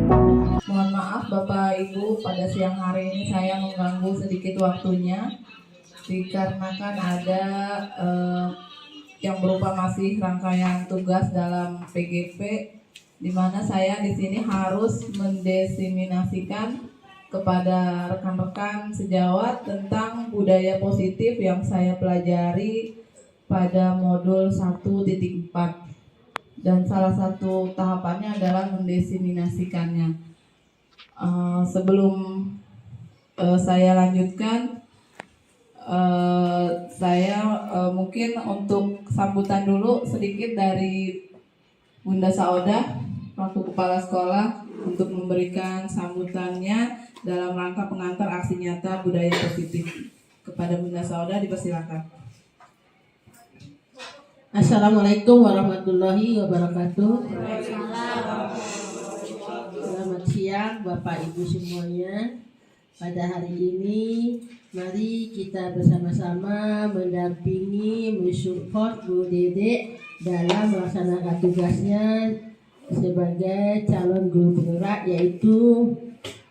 Mohon maaf Bapak Ibu, pada siang hari ini saya mengganggu sedikit waktunya dikarenakan ada yang berupa masih rangkaian tugas dalam PGP, di mana saya di sini harus mendesiminasikan kepada rekan-rekan sejawat tentang budaya positif yang saya pelajari pada modul 1.4, dan salah satu tahapannya adalah mendesiminasikannya. Sebelum saya lanjutkan, saya mungkin untuk sambutan dulu sedikit dari Bunda Saodah selaku Kepala Sekolah untuk memberikan sambutannya dalam rangka pengantar aksi nyata budaya positif. Kepada Bunda Saodah dipersilakan. Assalamualaikum warahmatullahi wabarakatuh. Selamat siang Bapak Ibu semuanya. Pada hari ini mari kita bersama-sama mendampingi, mensupport Bu Dede dalam melaksanakan tugasnya sebagai calon guru penggerak, yaitu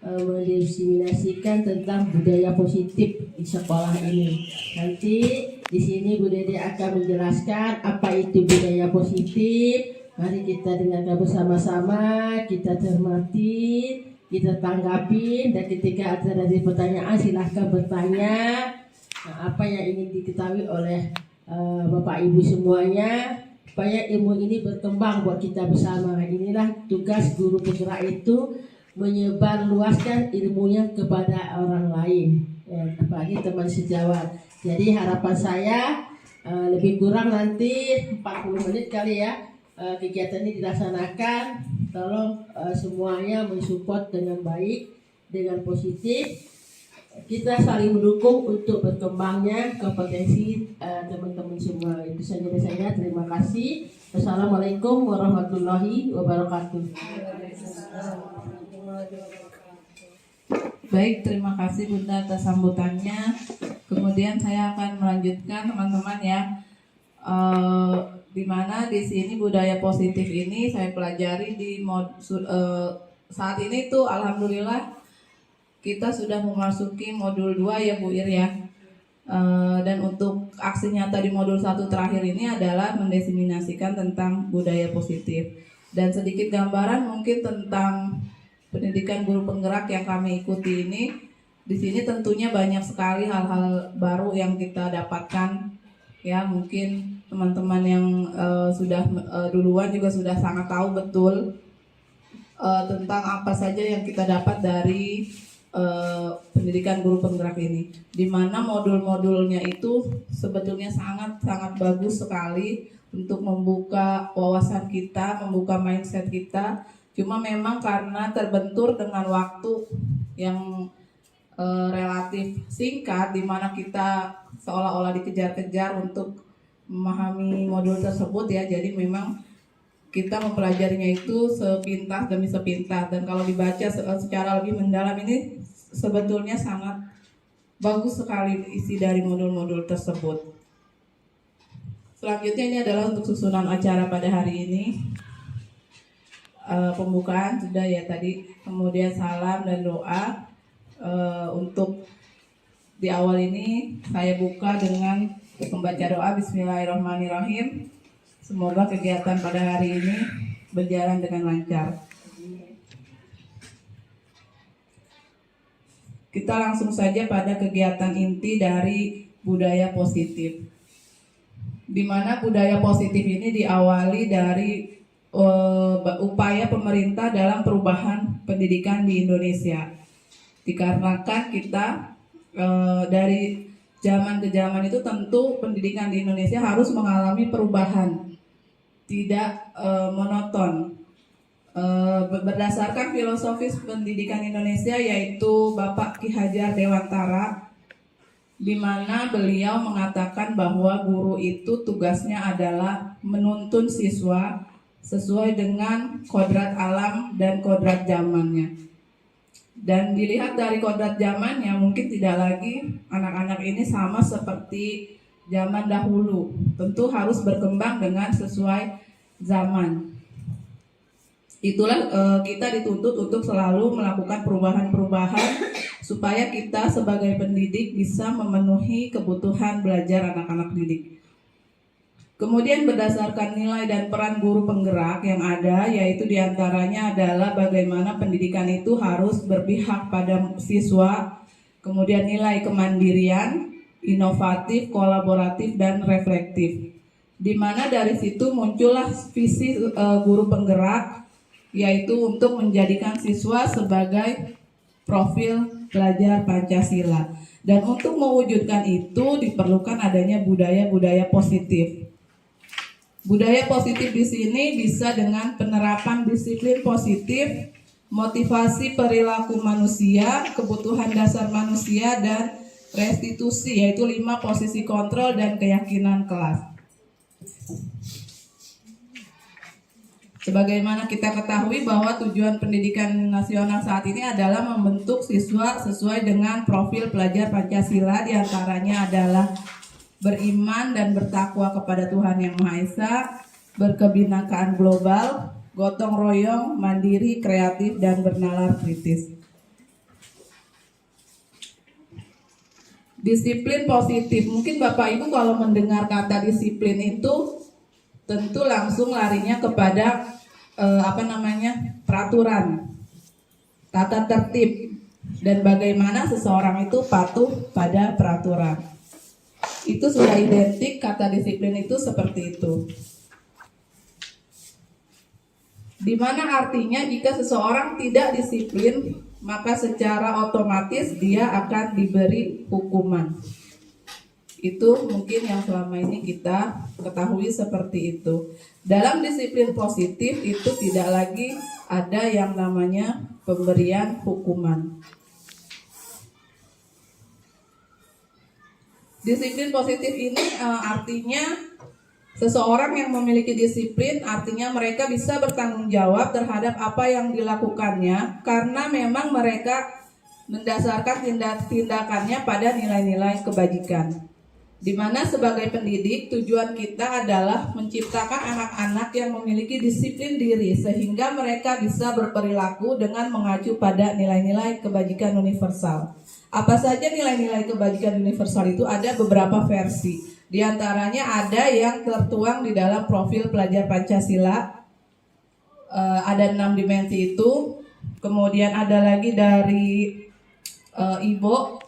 mendesiminasikan tentang budaya positif di sekolah ini. Nanti di sini Bu Dede akan menjelaskan apa itu budaya positif. Mari kita dengarkan bersama-sama, kita cermati, kita tanggapi, dan ketika ada dari pertanyaan silahkan bertanya. Apa yang ingin diketahui oleh Bapak Ibu semuanya supaya ilmu ini berkembang buat kita bersama. Inilah tugas guru penggerak itu, menyebar luaskan ilmunya kepada orang lain, ya, apalagi teman sejawat. Jadi harapan saya lebih kurang nanti 40 menit kali ya kegiatan ini dilaksanakan. Tolong semuanya mensupport dengan baik, dengan positif. Kita saling mendukung untuk berkembangnya kompetensi teman-teman semua. Itu saja dari saya. Terima kasih. Assalamualaikum warahmatullahi wabarakatuh. Baik, terima kasih Bunda atas sambutannya. Kemudian saya akan melanjutkan teman-teman ya. Di mana di sini budaya positif ini saya pelajari di saat ini tuh alhamdulillah kita sudah memasuki modul 2 ya Bu Ir ya. Dan untuk aksi nyata di modul 1 terakhir ini adalah mendesiminasikan tentang budaya positif. Dan sedikit gambaran mungkin tentang pendidikan guru penggerak yang kami ikuti ini. Di sini tentunya banyak sekali hal-hal baru yang kita dapatkan ya. Mungkin teman-teman yang sudah duluan juga sudah sangat tahu betul tentang apa saja yang kita dapat dari pendidikan guru penggerak ini, di mana modul-modulnya itu sebetulnya sangat-sangat bagus sekali untuk membuka wawasan kita, membuka mindset kita. Cuma memang karena terbentur dengan waktu yang relatif singkat, di mana kita seolah-olah dikejar-kejar untuk memahami modul tersebut ya. Jadi memang kita mempelajarinya itu sepintas demi sepintas, dan kalau dibaca secara lebih mendalam ini sebetulnya sangat bagus sekali isi dari modul-modul tersebut. Selanjutnya ini adalah untuk susunan acara pada hari ini. Pembukaan sudah ya tadi, kemudian salam dan doa. Untuk di awal ini saya buka dengan membaca doa Bismillahirrahmanirrahim. Semoga kegiatan pada hari ini berjalan dengan lancar. Kita langsung saja pada kegiatan inti dari budaya positif, di mana budaya positif ini diawali dari upaya pemerintah dalam perubahan pendidikan di Indonesia. Dikarenakan kita dari zaman ke zaman itu tentu pendidikan di Indonesia harus mengalami perubahan, tidak monoton. Berdasarkan filosofis pendidikan Indonesia, yaitu Bapak Ki Hajar Dewantara, di mana beliau mengatakan bahwa guru itu tugasnya adalah menuntun siswa sesuai dengan kodrat alam dan kodrat zamannya. Dan dilihat dari kodrat zamannya, mungkin tidak lagi anak-anak ini sama seperti zaman dahulu. Tentu harus berkembang dengan sesuai zaman. Itulah kita dituntut untuk selalu melakukan perubahan-perubahan supaya kita sebagai pendidik bisa memenuhi kebutuhan belajar anak-anak didik. Kemudian berdasarkan nilai dan peran guru penggerak yang ada, yaitu diantaranya adalah bagaimana pendidikan itu harus berpihak pada siswa, kemudian nilai kemandirian, inovatif, kolaboratif, dan reflektif. Di mana dari situ muncullah visi guru penggerak, yaitu untuk menjadikan siswa sebagai profil pelajar Pancasila. Dan untuk mewujudkan itu diperlukan adanya budaya-budaya positif. Budaya positif di sini bisa dengan penerapan disiplin positif, motivasi perilaku manusia, kebutuhan dasar manusia, dan restitusi, yaitu 5 posisi kontrol dan keyakinan kelas. Sebagaimana kita ketahui bahwa tujuan pendidikan nasional saat ini adalah membentuk siswa sesuai dengan profil pelajar Pancasila, diantaranya adalah beriman dan bertakwa kepada Tuhan Yang Maha Esa, berkebinekaan global, gotong royong, mandiri, kreatif, dan bernalar kritis. Disiplin positif, mungkin Bapak Ibu kalau mendengar kata disiplin itu tentu langsung larinya kepada peraturan, tata tertib, dan bagaimana seseorang itu patuh pada peraturan. Itu sudah identik, kata disiplin itu seperti itu. Di mana artinya jika seseorang tidak disiplin, maka secara otomatis dia akan diberi hukuman. Itu mungkin yang selama ini kita ketahui seperti itu. Dalam disiplin positif itu tidak lagi ada yang namanya pemberian hukuman. Disiplin positif ini artinya seseorang yang memiliki disiplin artinya mereka bisa bertanggung jawab terhadap apa yang dilakukannya karena memang mereka mendasarkan tindakannya pada nilai-nilai kebajikan. Di mana sebagai pendidik tujuan kita adalah menciptakan anak-anak yang memiliki disiplin diri sehingga mereka bisa berperilaku dengan mengacu pada nilai-nilai kebajikan universal. Apa saja nilai-nilai kebajikan universal itu? Ada beberapa versi. Di antaranya ada yang tertuang di dalam profil pelajar Pancasila. Ada 6 dimensi itu. Kemudian ada lagi dari IBO,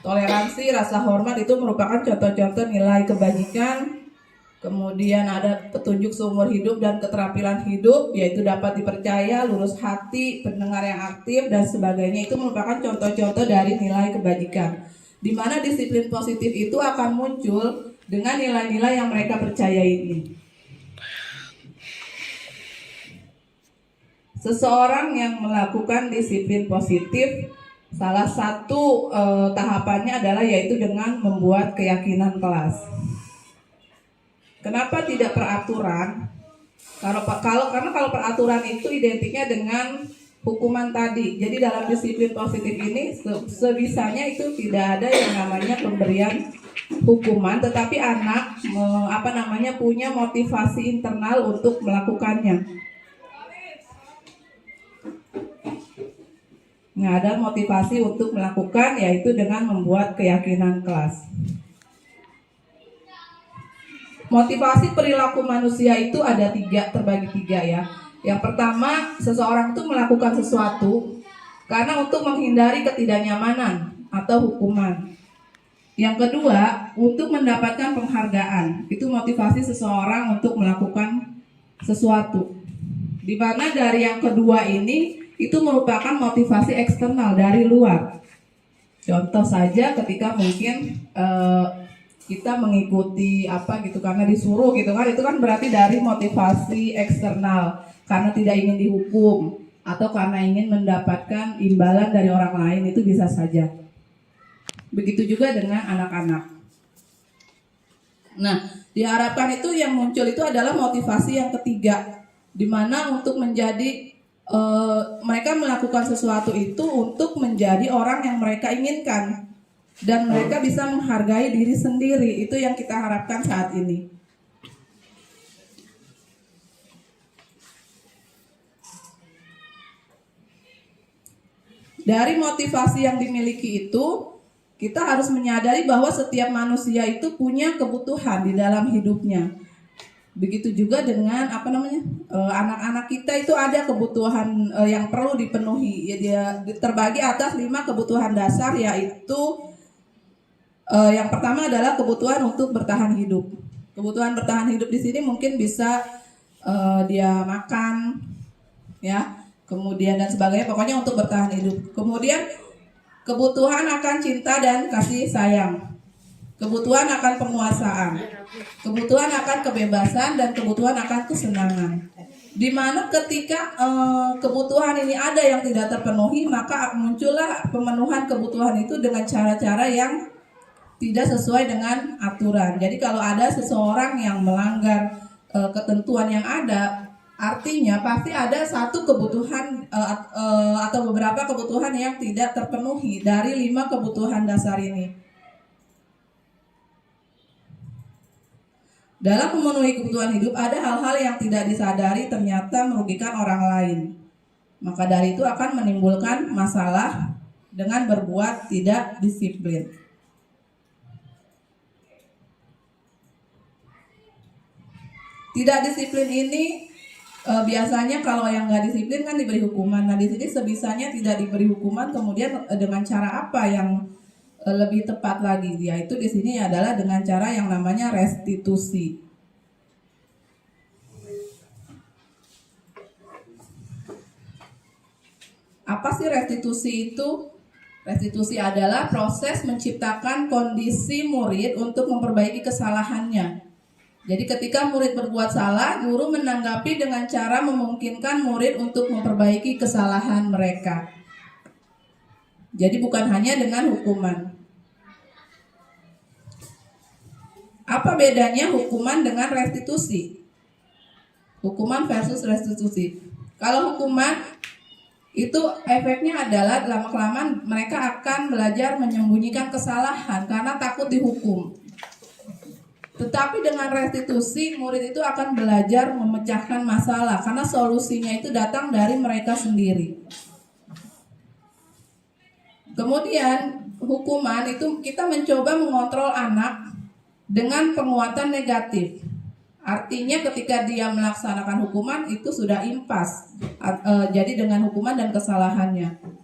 toleransi, rasa hormat, itu merupakan contoh-contoh nilai kebajikan. Kemudian ada petunjuk seumur hidup dan keterampilan hidup, yaitu dapat dipercaya, lurus hati, pendengar yang aktif, dan sebagainya. Itu merupakan contoh-contoh dari nilai kebajikan. Di mana disiplin positif itu akan muncul dengan nilai-nilai yang mereka percayai ini. Seseorang yang melakukan disiplin positif, salah satu tahapannya adalah yaitu dengan membuat keyakinan kelas. Kenapa tidak peraturan? Karena kalau peraturan itu identiknya dengan hukuman tadi. Jadi dalam disiplin positif ini sebisanya itu tidak ada yang namanya pemberian hukuman, tetapi anak punya motivasi internal untuk melakukannya. Nah, ada motivasi untuk melakukan yaitu dengan membuat keyakinan kelas. Motivasi perilaku manusia itu ada 3, terbagi 3 ya. Yang pertama, seseorang itu melakukan sesuatu karena untuk menghindari ketidaknyamanan atau hukuman. Yang kedua, untuk mendapatkan penghargaan. Itu motivasi seseorang untuk melakukan sesuatu. Di mana dari yang kedua ini itu merupakan motivasi eksternal dari luar. Contoh saja ketika mungkin kita mengikuti karena disuruh gitu kan, itu kan berarti dari motivasi eksternal karena tidak ingin dihukum atau karena ingin mendapatkan imbalan dari orang lain, itu bisa saja. Begitu juga dengan anak-anak. Nah, diharapkan itu yang muncul itu adalah motivasi yang ketiga, di mana untuk menjadi mereka melakukan sesuatu itu untuk menjadi orang yang mereka inginkan. Dan mereka bisa menghargai diri sendiri. Itu yang kita harapkan saat ini. Dari motivasi yang dimiliki itu, kita harus menyadari bahwa setiap manusia itu punya kebutuhan di dalam hidupnya. Begitu juga dengan anak-anak kita itu ada kebutuhan yang perlu dipenuhi. Ya, dia terbagi atas 5 kebutuhan dasar, yaitu yang pertama adalah kebutuhan untuk bertahan hidup. Kebutuhan bertahan hidup di sini mungkin bisa dia makan, ya, kemudian dan sebagainya. Pokoknya untuk bertahan hidup. Kemudian kebutuhan akan cinta dan kasih sayang. Kebutuhan akan penguasaan, kebutuhan akan kebebasan, dan kebutuhan akan kesenangan. Di mana ketika kebutuhan ini ada yang tidak terpenuhi, maka muncullah pemenuhan kebutuhan itu dengan cara-cara yang tidak sesuai dengan aturan. Jadi kalau ada seseorang yang melanggar ketentuan yang ada, artinya pasti ada satu kebutuhan atau beberapa kebutuhan yang tidak terpenuhi dari 5 kebutuhan dasar ini. Dalam memenuhi kebutuhan hidup, ada hal-hal yang tidak disadari ternyata merugikan orang lain. Maka dari itu akan menimbulkan masalah dengan berbuat tidak disiplin. Tidak disiplin ini biasanya kalau yang nggak disiplin kan diberi hukuman. Nah, di sini sebisanya tidak diberi hukuman, kemudian dengan cara apa yang lebih tepat lagi, yaitu di sini adalah dengan cara yang namanya restitusi. Apa sih restitusi itu? Restitusi adalah proses menciptakan kondisi murid untuk memperbaiki kesalahannya. Jadi ketika murid berbuat salah, guru menanggapi dengan cara memungkinkan murid untuk memperbaiki kesalahan mereka. Jadi bukan hanya dengan hukuman. Apa bedanya hukuman dengan restitusi? Hukuman versus restitusi. Kalau hukuman itu efeknya adalah lama-kelamaan mereka akan belajar menyembunyikan kesalahan karena takut dihukum. Tetapi dengan restitusi, murid itu akan belajar memecahkan masalah karena solusinya itu datang dari mereka sendiri. Kemudian hukuman itu kita mencoba mengontrol anak dengan penguatan negatif. Artinya ketika dia melaksanakan hukuman itu sudah impas. Jadi dengan hukuman dan kesalahannya.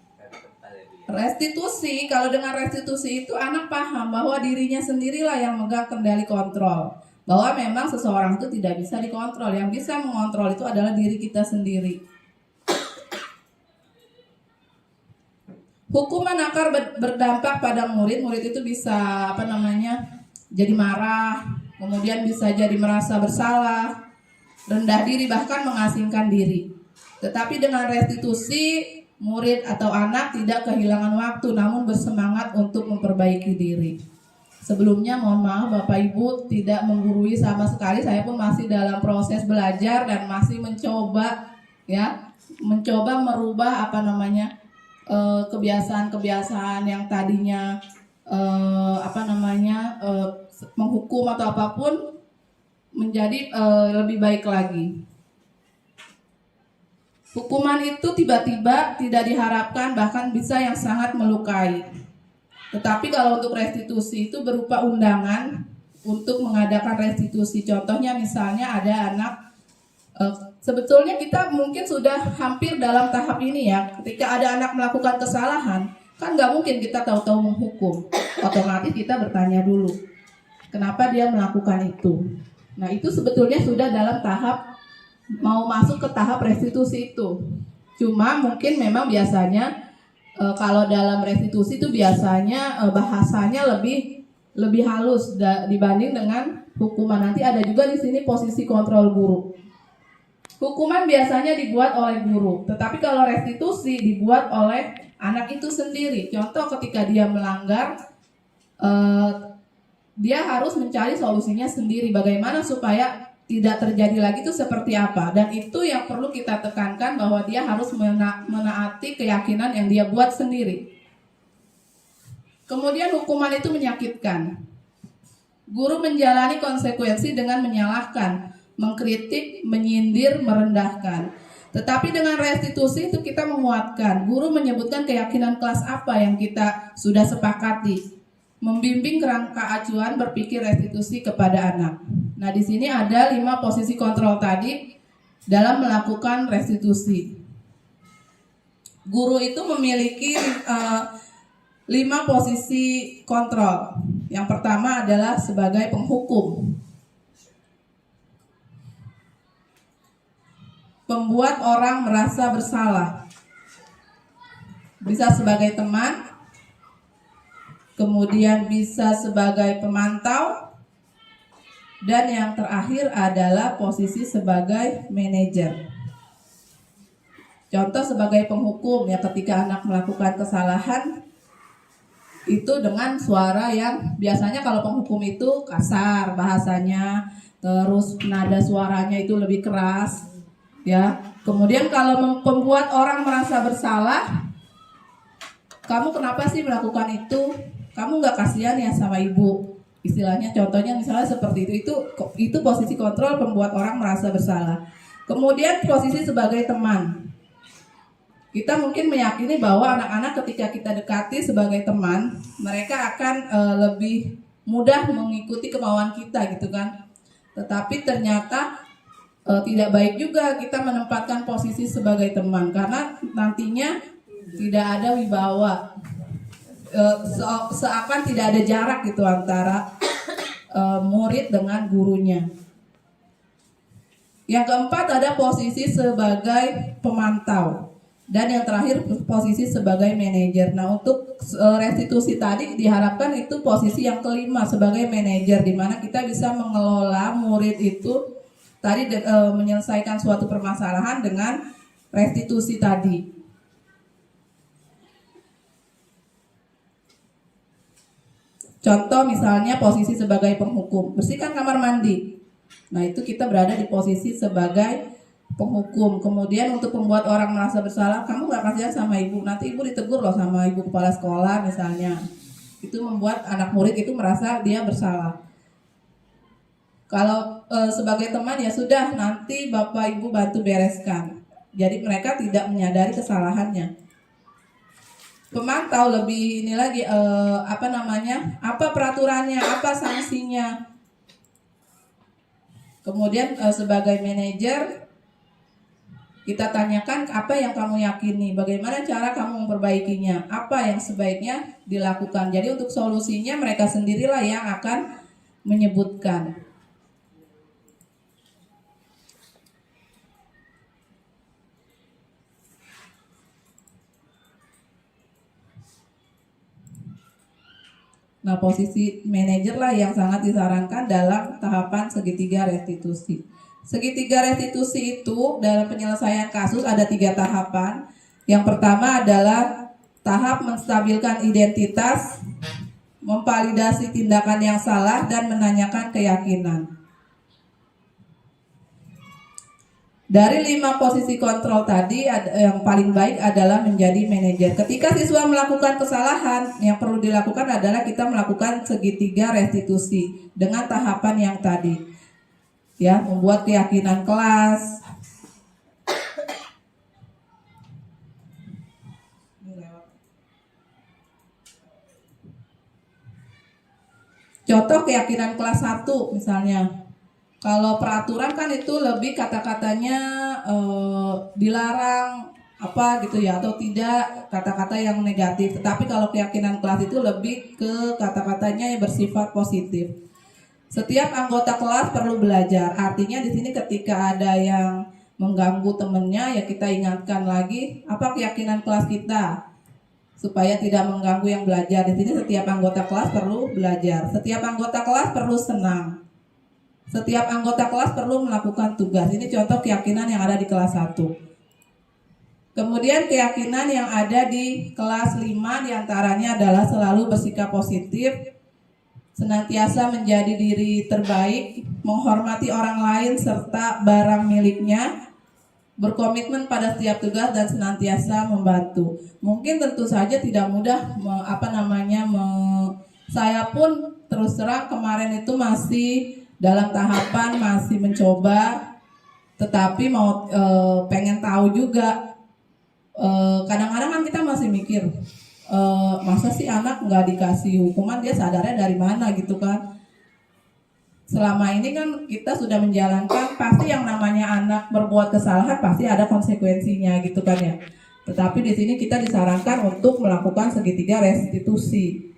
Restitusi, kalau dengan restitusi itu anak paham bahwa dirinya sendirilah yang megang kendali kontrol. Bahwa memang seseorang itu tidak bisa dikontrol. Yang bisa mengontrol itu adalah diri kita sendiri. Hukuman akar berdampak pada murid itu bisa jadi marah, kemudian bisa jadi merasa bersalah, rendah diri, bahkan mengasingkan diri. Tetapi dengan restitusi, murid atau anak tidak kehilangan waktu, namun bersemangat untuk memperbaiki diri. Sebelumnya mohon maaf Bapak Ibu tidak menggurui sama sekali, saya pun masih dalam proses belajar dan masih mencoba merubah kebiasaan-kebiasaan yang tadinya menghukum atau apapun menjadi lebih baik lagi. Hukuman itu tiba-tiba tidak diharapkan, bahkan bisa yang sangat melukai. Tetapi kalau untuk restitusi itu berupa undangan untuk mengadakan restitusi. Contohnya misalnya ada anak, sebetulnya kita mungkin sudah hampir dalam tahap ini ya. Ketika ada anak melakukan kesalahan, kan nggak mungkin kita tahu-tahu menghukum. Otomatis kita bertanya dulu, kenapa dia melakukan itu. Nah itu sebetulnya sudah dalam tahap mau masuk ke tahap restitusi itu. Cuma mungkin memang biasanya kalau dalam restitusi itu biasanya bahasanya lebih halus dibanding dengan hukuman. Nanti ada juga di sini posisi kontrol guru. Hukuman biasanya dibuat oleh guru, tetapi kalau restitusi dibuat oleh anak itu sendiri. Contoh ketika dia melanggar, dia harus mencari solusinya sendiri. Bagaimana supaya tidak terjadi lagi itu seperti apa. Dan itu yang perlu kita tekankan, bahwa dia harus menaati keyakinan yang dia buat sendiri. Kemudian hukuman itu menyakitkan. Guru menjalani konsekuensi dengan menyalahkan, mengkritik, menyindir, merendahkan. Tetapi dengan restitusi itu kita menguatkan. Guru menyebutkan keyakinan kelas apa yang kita sudah sepakati. Membimbing kerangka acuan berpikir restitusi kepada anak. Nah, di sini ada 5 posisi kontrol tadi dalam melakukan restitusi. Guru itu memiliki 5 posisi kontrol. Yang pertama adalah sebagai penghukum. Membuat orang merasa bersalah. Bisa sebagai teman, kemudian bisa sebagai pemantau, dan yang terakhir adalah posisi sebagai manajer. Contoh sebagai penghukum, ya ketika anak melakukan kesalahan, itu dengan suara yang biasanya kalau penghukum itu kasar bahasanya, terus nada suaranya itu lebih keras. Ya, kemudian kalau membuat orang merasa bersalah, kamu kenapa sih melakukan itu? Kamu nggak kasihan ya sama ibu? Istilahnya, contohnya misalnya seperti itu posisi kontrol membuat orang merasa bersalah. Kemudian posisi sebagai teman, kita mungkin meyakini bahwa anak-anak ketika kita dekati sebagai teman, mereka akan lebih mudah mengikuti kemauan kita gitu kan. Tetapi ternyata tidak baik juga kita menempatkan posisi sebagai teman, karena nantinya tidak ada wibawa, seakan tidak ada jarak gitu antara murid dengan gurunya. Yang keempat ada posisi sebagai pemantau, dan yang terakhir posisi sebagai manajer. Nah, untuk restitusi tadi diharapkan itu posisi yang kelima sebagai manajer, di mana kita bisa mengelola murid itu tadi menyelesaikan suatu permasalahan dengan restitusi tadi. Contoh misalnya posisi sebagai penghukum, bersihkan kamar mandi. Nah, itu kita berada di posisi sebagai penghukum. Kemudian untuk membuat orang merasa bersalah, kamu gak kasihan sama ibu, nanti ibu ditegur loh sama ibu kepala sekolah misalnya. Itu membuat anak murid itu merasa dia bersalah. Kalau sebagai teman ya sudah, nanti bapak ibu bantu bereskan. Jadi mereka tidak menyadari kesalahannya. Pemantau lebih ini lagi, apa peraturannya, apa sanksinya. Kemudian sebagai manajer, kita tanyakan apa yang kamu yakini, bagaimana cara kamu memperbaikinya, apa yang sebaiknya dilakukan. Jadi untuk solusinya mereka sendirilah yang akan menyebutkan. Nah, posisi manajer lah yang sangat disarankan dalam tahapan segitiga restitusi. Segitiga restitusi itu dalam penyelesaian kasus ada 3 tahapan. Yang pertama adalah tahap menstabilkan identitas, memvalidasi tindakan yang salah, dan menanyakan keyakinan. Dari 5 posisi kontrol tadi, yang paling baik adalah menjadi manajer. Ketika siswa melakukan kesalahan, yang perlu dilakukan adalah kita melakukan segitiga restitusi dengan tahapan yang tadi. Ya, membuat keyakinan kelas. Contoh keyakinan kelas 1 misalnya. Kalau peraturan kan itu lebih kata-katanya dilarang apa gitu ya, atau tidak, kata-kata yang negatif. Tetapi kalau keyakinan kelas itu lebih ke kata-katanya yang bersifat positif. Setiap anggota kelas perlu belajar. Artinya di sini ketika ada yang mengganggu temennya, ya kita ingatkan lagi apa keyakinan kelas kita supaya tidak mengganggu yang belajar. Di sini setiap anggota kelas perlu belajar. Setiap anggota kelas perlu senang. Setiap anggota kelas perlu melakukan tugas. Ini contoh keyakinan yang ada di kelas 1. Kemudian keyakinan yang ada di kelas 5 diantaranya adalah selalu bersikap positif, senantiasa menjadi diri terbaik, menghormati orang lain serta barang miliknya, berkomitmen pada setiap tugas, dan senantiasa membantu. Mungkin tentu saja tidak mudah, saya pun terus terang kemarin itu masih dalam tahapan masih mencoba, tetapi mau pengen tahu juga. Kadang-kadang kan kita masih mikir, masa sih anak nggak dikasih hukuman, dia sadarnya dari mana gitu kan. Selama ini kan kita sudah menjalankan, pasti yang namanya anak berbuat kesalahan pasti ada konsekuensinya gitu kan ya. Tetapi di sini kita disarankan untuk melakukan segitiga restitusi.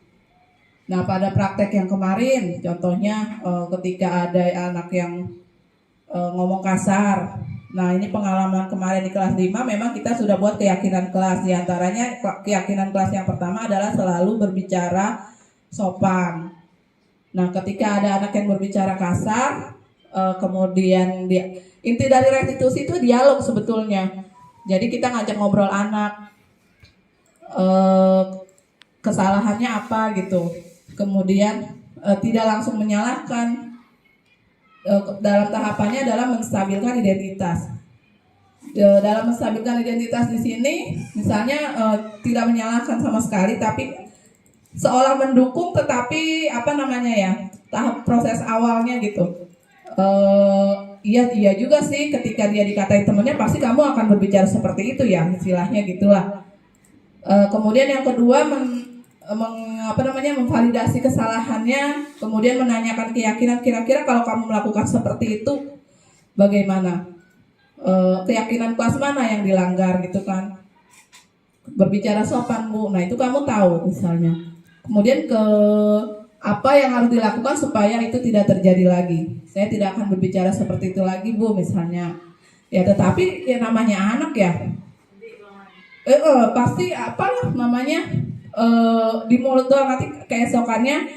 Nah, pada praktek yang kemarin, contohnya ketika ada anak yang ngomong kasar. Nah, ini pengalaman kemarin di kelas 5, memang kita sudah buat keyakinan kelas. Di antaranya keyakinan kelas yang pertama adalah selalu berbicara sopan. Nah, ketika ada anak yang berbicara kasar, kemudian inti dari restitusi itu dialog sebetulnya. Jadi kita ngajak ngobrol anak, kesalahannya apa gitu. Kemudian tidak langsung menyalahkan. Dalam tahapannya adalah menstabilkan identitas. Dalam menstabilkan identitas di sini, misalnya tidak menyalahkan sama sekali, tapi seolah mendukung, tetapi tahap proses awalnya gitu. Iya juga sih, ketika dia dikatain temennya pasti kamu akan berbicara seperti itu ya, istilahnya gitulah. Kemudian yang kedua memvalidasi kesalahannya, kemudian menanyakan keyakinan, kira-kira kalau kamu melakukan seperti itu bagaimana, keyakinan kelas mana yang dilanggar gitu kan. Berbicara sopan Bu, nah itu kamu tahu misalnya. Kemudian apa yang harus dilakukan supaya itu tidak terjadi lagi. Saya tidak akan berbicara seperti itu lagi Bu misalnya. Ya tetapi ya namanya anak ya, pasti di mulut doang, nanti keesokannya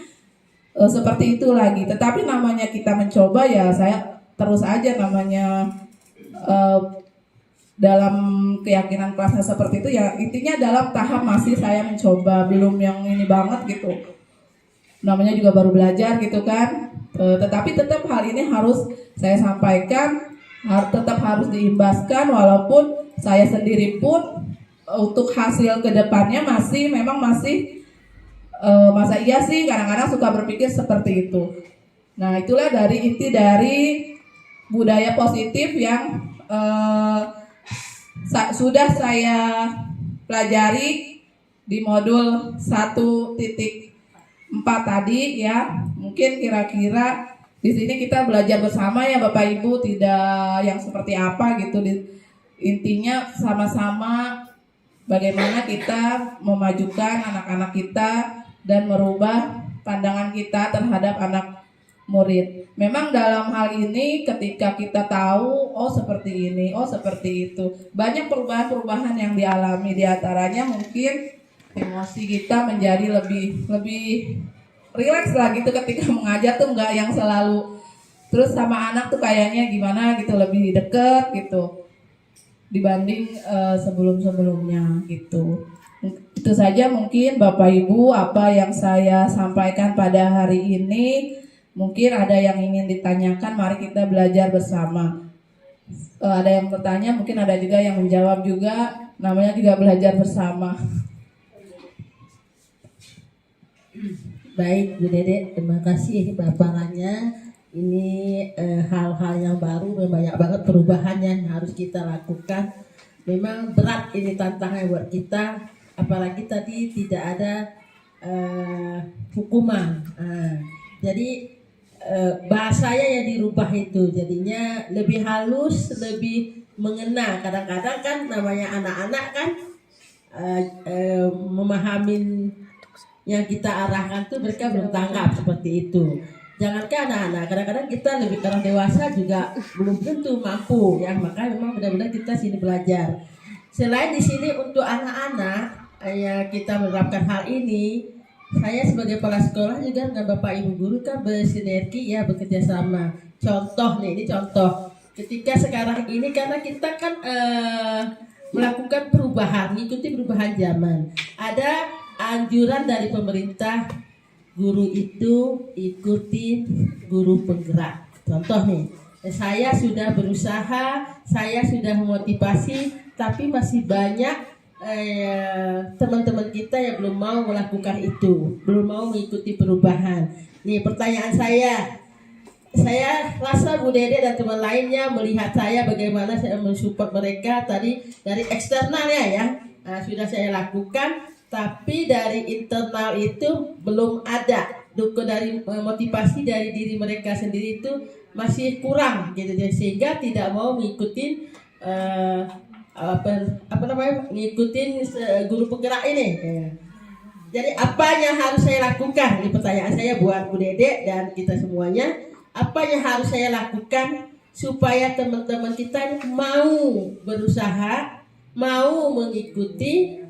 seperti itu lagi. Tetapi namanya kita mencoba ya, saya terus aja namanya dalam keyakinan kelasnya seperti itu ya, intinya dalam tahap masih saya mencoba, belum yang ini banget gitu. Namanya juga baru belajar gitu kan. Tetapi tetap hal ini harus saya sampaikan, tetap harus diimbaskan, walaupun saya sendiri pun untuk hasil kedepannya masih masa iya sih kadang-kadang suka berpikir seperti itu. Nah, itulah inti dari budaya positif yang sudah saya pelajari di modul 1.4 tadi ya. Mungkin kira-kira di sini kita belajar bersama ya Bapak Ibu, tidak yang seperti apa gitu. Intinya sama-sama bagaimana kita memajukan anak-anak kita dan merubah pandangan kita terhadap anak murid. Memang dalam hal ini ketika kita tahu, oh seperti ini, oh seperti itu, banyak perubahan-perubahan yang dialami. Di antaranya mungkin emosi kita menjadi lebih rileks lah gitu ketika mengajar tuh, nggak yang selalu terus sama anak tuh kayaknya gimana gitu, lebih deket gitu dibanding sebelum-sebelumnya gitu. Itu saja mungkin Bapak Ibu apa yang saya sampaikan pada hari ini. Mungkin ada yang ingin ditanyakan, mari kita belajar bersama. Ada yang bertanya, mungkin ada juga yang menjawab juga, namanya juga belajar bersama. Baik Bu Dede, terima kasih paparannya. Ini hal-hal yang baru, banyak banget perubahannya yang harus kita lakukan. Memang berat ini tantangan buat kita, apalagi tadi tidak ada hukuman. Jadi bahasanya yang dirubah itu, jadinya lebih halus, lebih mengena. Kadang-kadang kan namanya anak-anak kan memahamin yang kita arahkan tuh mereka belum tangkap seperti itu. Jangankan anak-anak, kadang-kadang kita lebih orang dewasa juga belum tentu mampu ya. Maka memang benar-benar kita sini belajar. Selain di sini untuk anak-anak ya kita menerapkan hal ini. Saya sebagai kepala sekolah juga dengan Bapak Ibu guru kan bersinergi ya, bekerja sama. Contoh nih, ini contoh. Ketika sekarang ini karena kita kan melakukan perubahan, mengikuti perubahan zaman. Ada anjuran dari pemerintah, guru itu ikuti guru penggerak. Contoh nih, saya sudah berusaha, saya sudah memotivasi, tapi masih banyak teman-teman kita yang belum mau melakukan itu, belum mau mengikuti perubahan. Nih pertanyaan saya, saya rasa Bu Dede dan teman lainnya melihat saya bagaimana saya mensupport mereka tadi dari eksternalnya ya. Nah, sudah saya lakukan, tapi dari internal itu belum ada. Dari motivasi dari diri mereka sendiri itu masih kurang gitu, sehingga tidak mau ngikutin apa namanya, ngikutin guru penggerak ini. Jadi apa yang harus saya lakukan? Ini pertanyaan saya buat Bu Dede dan kita semuanya. Apa yang harus saya lakukan supaya teman-teman kita ini mau berusaha, mau mengikuti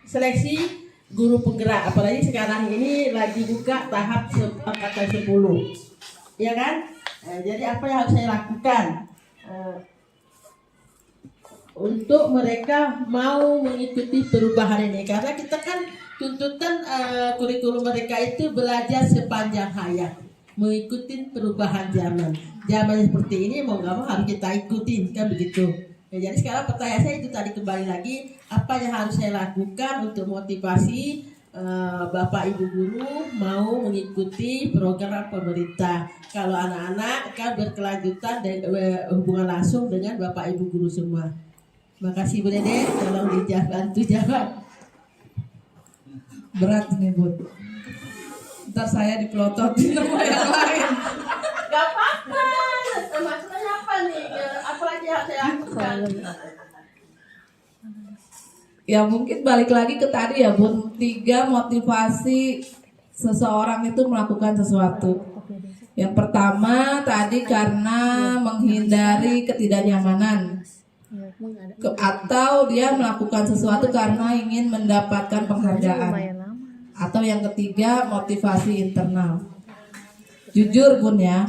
seleksi guru penggerak? Apalagi sekarang ini lagi buka tahap angkatan 10, ya kan? Jadi apa yang harus saya lakukan untuk mereka mau mengikuti perubahan ini? Karena kita kan tuntutan kurikulum mereka itu belajar sepanjang hayat, mengikuti perubahan zaman. Zaman seperti ini mau nggak mau harus kita ikutin, kan begitu. Ya, jadi sekarang pertanyaan saya itu tadi kembali lagi, apa yang harus saya lakukan untuk motivasi Bapak Ibu guru mau mengikuti program pemerintah? Kalau anak-anak kan berkelanjutan dan hubungan langsung dengan Bapak Ibu guru semua. Terima kasih Bu Dede, tolong bantu jawab. Berat nih Bun, ntar saya dipelototin sama yang lain. Gak apa-apa, maksudnya apa nih? Apa lagi yang saya lakukan? Ya mungkin balik lagi ke tadi ya Bun, 3 motivasi seseorang itu melakukan sesuatu. Yang pertama tadi karena menghindari ketidaknyamanan, atau dia melakukan sesuatu karena ingin mendapatkan penghargaan. Atau yang ketiga motivasi internal. Jujur Bun ya,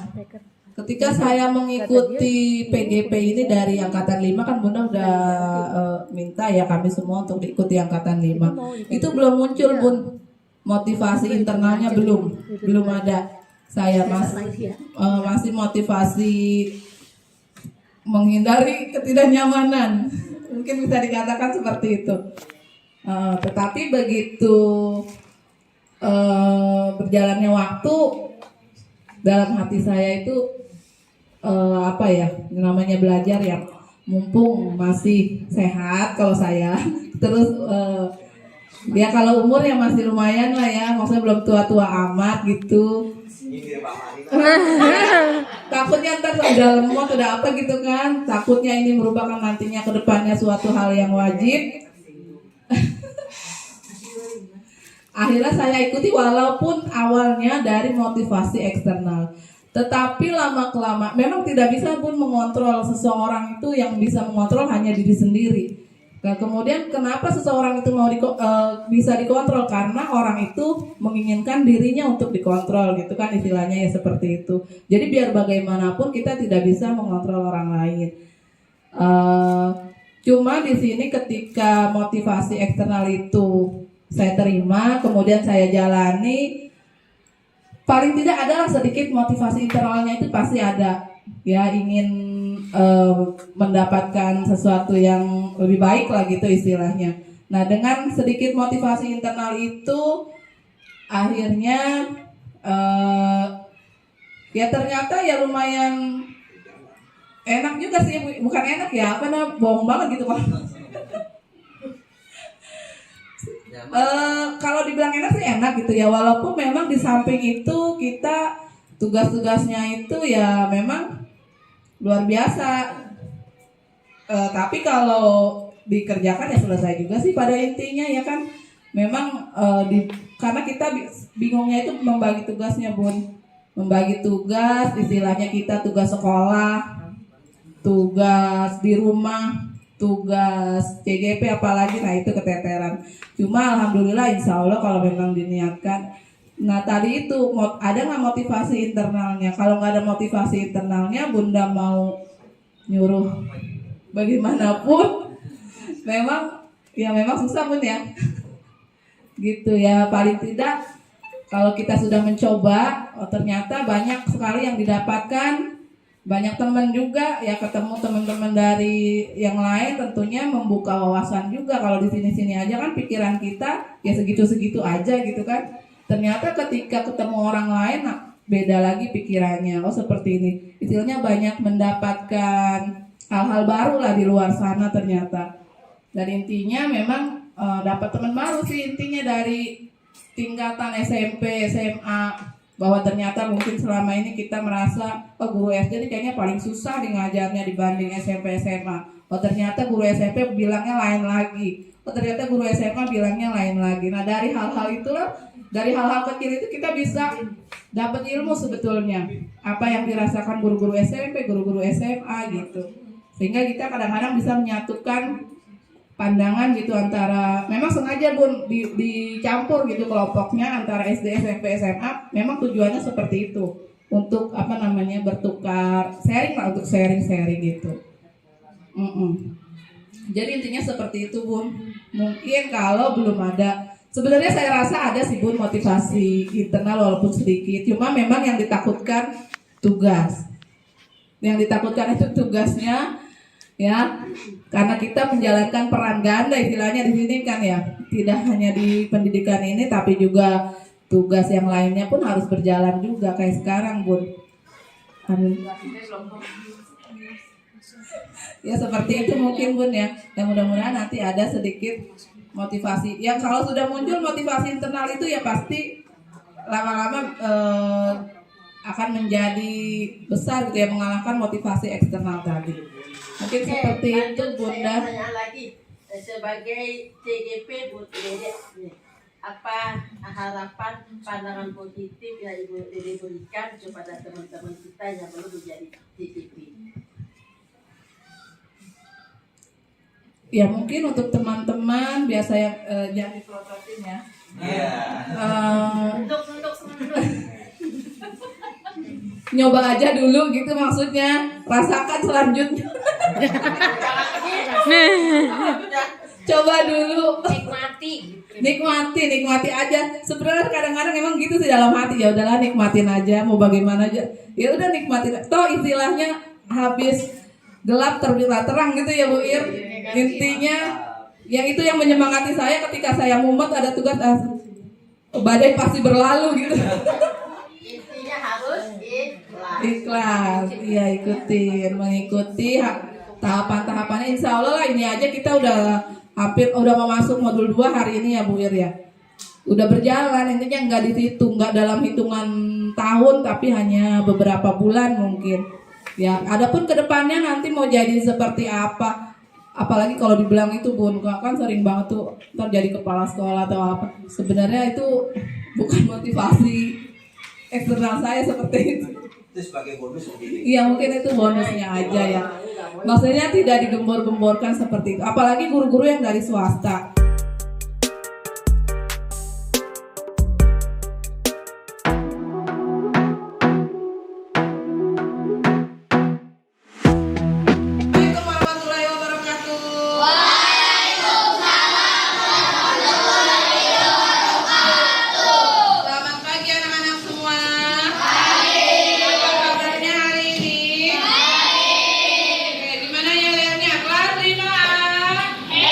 ketika saya mengikuti PGP ini dari angkatan 5, kan Bunda udah minta ya kami semua untuk diikuti angkatan 5. Itu belum muncul Bun, motivasi internalnya belum ada. Saya masih motivasi menghindari ketidaknyamanan, mungkin bisa dikatakan seperti itu. Tetapi begitu berjalannya waktu, dalam hati saya itu apa ya, namanya belajar ya, mumpung masih sehat kalau saya terus ya kalau umur ya masih lumayan lah ya, maksudnya belum tua-tua amat gitu. Takutnya ntar udah lemot udah apa gitu kan, takutnya ini merupakan nantinya kedepannya suatu hal yang wajib. Akhirnya saya ikuti walaupun awalnya dari motivasi eksternal, tetapi lama-kelamaan memang tidak bisa pun mengontrol seseorang itu, yang bisa mengontrol hanya diri sendiri. Nah, kemudian kenapa seseorang itu mau bisa dikontrol? Karena orang itu menginginkan dirinya untuk dikontrol gitu kan, istilahnya ya seperti itu. Jadi biar bagaimanapun kita tidak bisa mengontrol orang lain. Cuma di sini ketika motivasi eksternal itu saya terima, kemudian saya jalani, paling tidak adalah sedikit motivasi internalnya itu pasti ada. Ya ingin mendapatkan sesuatu yang lebih baik lah gitu istilahnya. Nah dengan sedikit motivasi internal itu akhirnya ya ternyata ya lumayan enak juga sih, bukan enak ya, karena bohong banget gitu Pak. Kalau dibilang enak sih enak gitu ya, walaupun memang di samping itu kita tugas-tugasnya itu ya memang luar biasa. Tapi kalau dikerjakan ya selesai juga sih pada intinya ya kan. Memang karena kita bingungnya itu membagi tugasnya Bun. Membagi tugas, istilahnya kita tugas sekolah, tugas di rumah, tugas CGP apalagi, nah itu keteteran. Cuma alhamdulillah insya Allah kalau memang diniatkan. Nah tadi itu ada nggak motivasi internalnya? Kalau nggak ada motivasi internalnya, Bunda mau nyuruh bagaimanapun, memang susah Bun ya. Gitu ya, paling tidak kalau kita sudah mencoba, ternyata banyak sekali yang didapatkan. Banyak teman juga ya, ketemu teman-teman dari yang lain, tentunya membuka wawasan juga. Kalau di sini-sini aja kan pikiran kita ya segitu-segitu aja gitu kan. Ternyata ketika ketemu orang lain, nah, beda lagi pikirannya. Oh seperti ini, istilahnya banyak mendapatkan hal-hal baru lah di luar sana ternyata. Dan intinya memang dapat teman baru sih intinya dari tingkatan SMP, SMA, bahwa ternyata mungkin selama ini kita merasa oh guru SD ini kayaknya paling susah di ngajarnya dibanding SMP, SMA. Oh ternyata guru SMP bilangnya lain lagi. Oh ternyata guru SMA bilangnya lain lagi. Nah dari hal-hal itulah, dari hal-hal kecil itu kita bisa dapat ilmu sebetulnya. Apa yang dirasakan guru-guru SMP, guru-guru SMA gitu. Sehingga kita kadang-kadang bisa menyatukan pandangan gitu antara, memang sengaja Bun dicampur gitu kelompoknya antara SD, SMP, SMA. Memang tujuannya seperti itu, untuk apa namanya, bertukar sharing lah, untuk sharing gitu. Jadi intinya seperti itu Bun. Mungkin kalau belum ada, sebenarnya saya rasa ada sih Bun motivasi internal walaupun sedikit. Cuma memang yang ditakutkan tugas. Yang ditakutkan itu tugasnya ya, karena kita menjalankan peran ganda istilahnya di sini kan ya. Tidak hanya di pendidikan ini tapi juga tugas yang lainnya pun harus berjalan juga kayak sekarang Bun. Ya seperti itu mungkin Bun ya. Dan mudah-mudahan nanti ada sedikit motivasi. Yang kalau sudah muncul motivasi internal itu ya pasti lama-lama akan menjadi besar gitu ya, mengalahkan motivasi eksternal tadi. Mungkin seperti itu Bunda. Saya tanya lagi, sebagai TGP Bu Dede, apa harapan pandangan positif yang Ibu Dede berikan kepada teman-teman kita yang belum menjadi TGP? Ya mungkin untuk teman-teman biasa yang jangan diprototin ya. Nyoba aja dulu gitu maksudnya, rasakan selanjutnya. Coba dulu, nikmati aja. Sebenarnya kadang-kadang emang gitu sih dalam hati, ya udahlah nikmatin aja, mau bagaimana aja. Ya udah nikmatin. Toh istilahnya habis gelap terbitlah terang gitu ya Bu Ir. Intinya yang itu yang menyemangati saya ketika saya mumet ada tugas, badai pasti berlalu gitu. Intinya harus Ikhlas, iya mengikuti tahapan-tahapannya. Insya Allah lah, ini aja kita udah mau masuk modul 2 hari ini ya Bu Ir ya. Udah berjalan, intinya nggak dihitung, nggak dalam hitungan tahun tapi hanya beberapa bulan mungkin. Ya, adapun kedepannya nanti mau jadi seperti apa, apalagi kalau dibilang itu Bun, kan sering banget tuh terjadi kepala sekolah atau apa. Sebenarnya itu bukan motivasi eksternal saya seperti itu. Itu sebagai bonus begini. Iya mungkin itu bonusnya aja ya. Maksudnya tidak digembor-gemborkan seperti itu. Apalagi guru-guru yang dari swasta. Assalamualaikum warahmatullahi wabarakatuh. Selamat pagi anak-anak semua. Apa kabarnya hari ini? Oke, gimana ya lihatnya? Kelas 5A. Oke.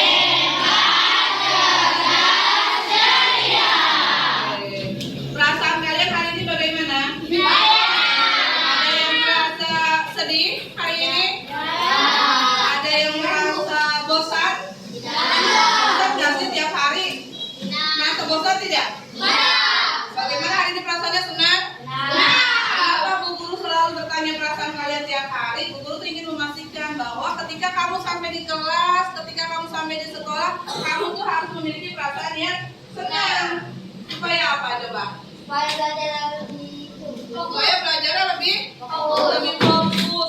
Perasaan kalian hari ini bagaimana? Ada yang merasa sedih hari ini? Ada yang merasa bosan? Bosan nggak sih tiap hari? Merasa bosan tidak? Bagaimana hari ini perasaannya senang? Kenapa Bu Guru selalu bertanya perasaan kalian tiap hari? Bu Guru tuh ingin memastikan bahwa ketika kamu sampai di kelas, ketika kamu sampai di sekolah, kamu tuh harus memiliki perasaan yang senang. Supaya apa coba? Supaya belajarnya lebih fokus,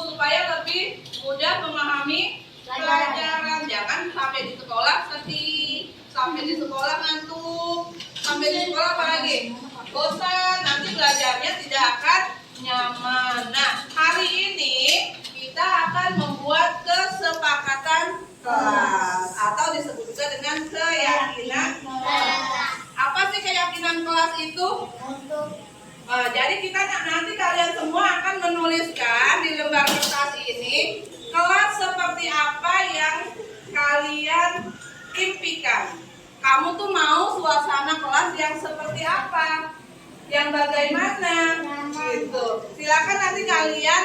supaya lebih mudah memahami pelajaran. Jangan sampai di sekolah sedih, sampai di sekolah ngantuk, sampai di sekolah apa lagi? Bosan, nanti belajarnya tidak akan nyaman. Nah, hari ini kita akan membuat kesepakatan kelas atau disebut juga dengan keyakinan. Apa sih keyakinan kelas itu? Jadi kita nanti kalian semua akan menuliskan di lembar kertas ini kelas seperti apa yang kalian impikan. Kamu tuh mau suasana kelas yang seperti apa? yang bagaimana? Gitu. Silakan nanti kalian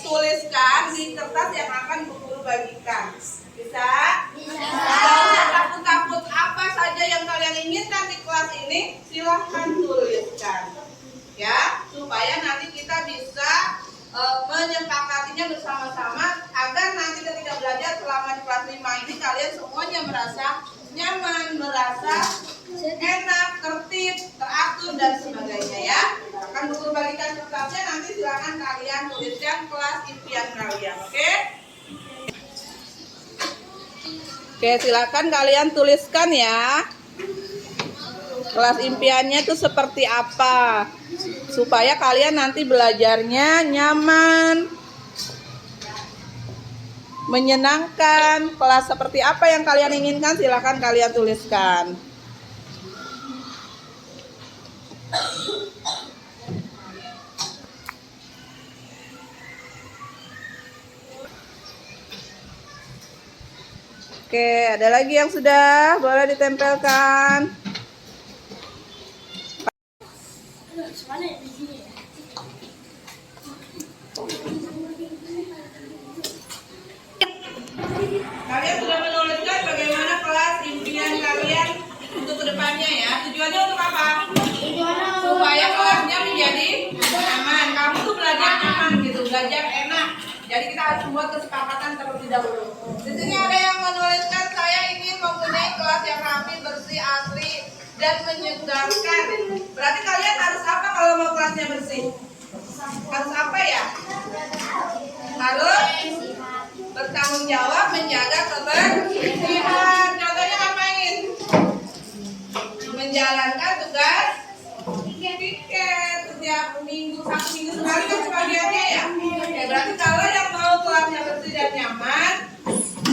tuliskan di kertas yang akan Bu Guru bagikan. Bisa? Tidak usah takut-takut, apa saja yang kalian inginkan di kelas ini silahkan tuliskan. Ya, supaya nanti kita bisa menyepakatinya bersama-sama agar nanti ketika belajar selama di kelas 5 ini kalian semuanya merasa nyaman, merasa enak, tertib, teratur dan sebagainya ya. Akan Bu Guru bagikan kertasnya, nanti silakan kalian tuliskan kelas impian kalian, oke? Oke, silakan kalian tuliskan ya. Kelas impiannya itu seperti apa? Supaya kalian nanti belajarnya nyaman, menyenangkan. Kelas seperti apa yang kalian inginkan silakan kalian tuliskan. Oke, ada lagi yang sudah boleh ditempelkan. Kalian sudah menuliskan bagaimana kelas impian kalian untuk kedepannya ya. Tujuannya untuk apa? Supaya kelasnya menjadi nyaman. Kamu tuh belajar nyaman gitu, belajar enak. Jadi kita harus membuat kesepakatan terlebih dahulu. Di sini ada yang menuliskan saya ingin mempunyai kelas yang rapi, bersih, asri, dan menyegarkan. Berarti kalian harus apa kalau mau kelasnya bersih? Harus apa ya? Harus bertanggung jawab menjaga kebersihan. Contohnya ngapain? Menjalankan tugas piket setiap minggu, 1 minggu sekali kan sebagiannya ya. Ya berarti kalau yang mau kelasnya bersih dan nyaman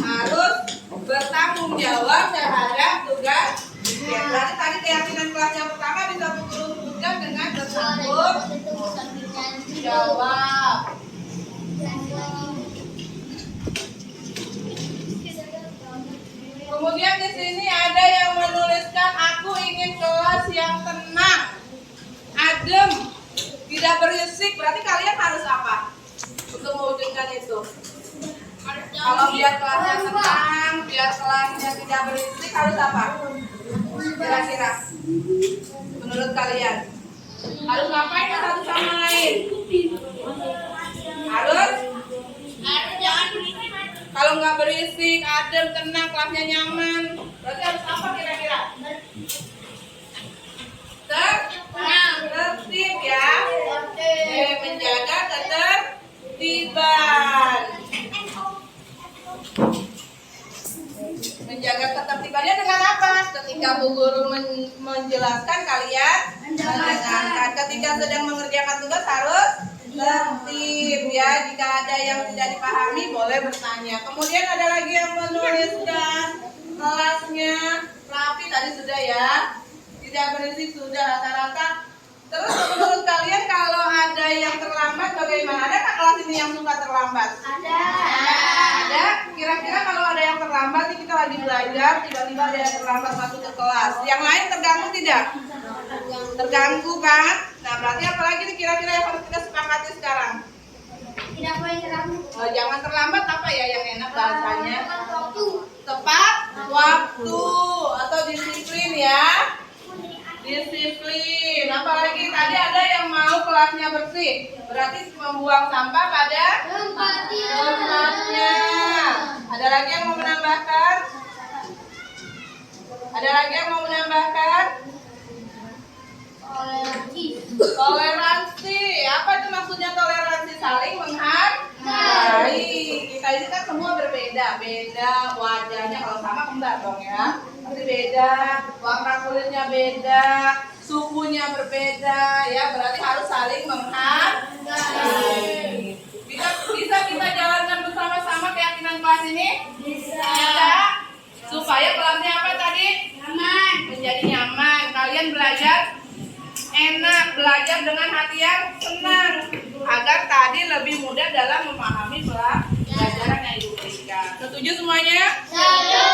harus bertanggung jawab terhadap tugas piket. Berarti tadi keyakinan kelas yang pertama bisa sebutkan dengan bertanggung jawab. Kemudian di sini ada yang menuliskan aku ingin kelas yang tenang, adem, tidak berisik. Berarti kalian harus apa untuk mewujudkan itu? Kalau biar kelasnya tenang, biar kelasnya tidak berisik harus apa? Kira-kira menurut kalian harus ngapain satu sama lain? Harus kalau nggak berisik, adem, tenang, kelasnya nyaman, berarti harus apa kira-kira? Tertib ya. Menjaga ketertiban. Menjaga ketertibannya dengan apa? Ketika Bu Guru menjelaskan kalian mendengarkan. Ketika sedang mengerjakan tugas harus tertib ya. Jika ada yang tidak dipahami boleh bertanya. Kemudian ada lagi yang menuliskan kelasnya rapi, tadi sudah ya. Tidak berisik sudah rata-rata. Terus menurut kalian kalau ada yang terlambat bagaimana? Ada nggak kelas ini yang suka terlambat? Ada. Ada. Kira-kira kalau ada yang terlambat nih, kita lagi belajar tiba-tiba ada yang terlambat masuk ke kelas. Yang lain terganggu tidak? Terganggu kan? Nah berarti apa lagi nih kira-kira yang harus kita sepakati sekarang? Tidak boleh terlambat. Jangan terlambat, apa ya yang enak bahasanya? Tepat waktu atau disiplin ya. Disiplin. Apalagi tadi ada yang mau kelasnya bersih, berarti membuang sampah pada tempatnya. Ada lagi yang mau menambahkan? Ada lagi yang mau menambahkan? Toleransi. Apa itu maksudnya toleransi? Saling menghargai. Kita ini kan semua berbeda, beda wajahnya, kalau sama kembar dong ya. Tapi beda, warna kulitnya beda, sukunya berbeda, ya berarti harus saling menghargai. Bisa kita jalankan bersama-sama keyakinan kelas ini? Bisa. Supaya kelasnya apa tadi? Nyaman. Menjadi nyaman. Kalian belajar enak, belajar dengan hati yang senang, agar tadi lebih mudah dalam memahami pelajaran yang Ibu berikan. Setuju semuanya? Setuju.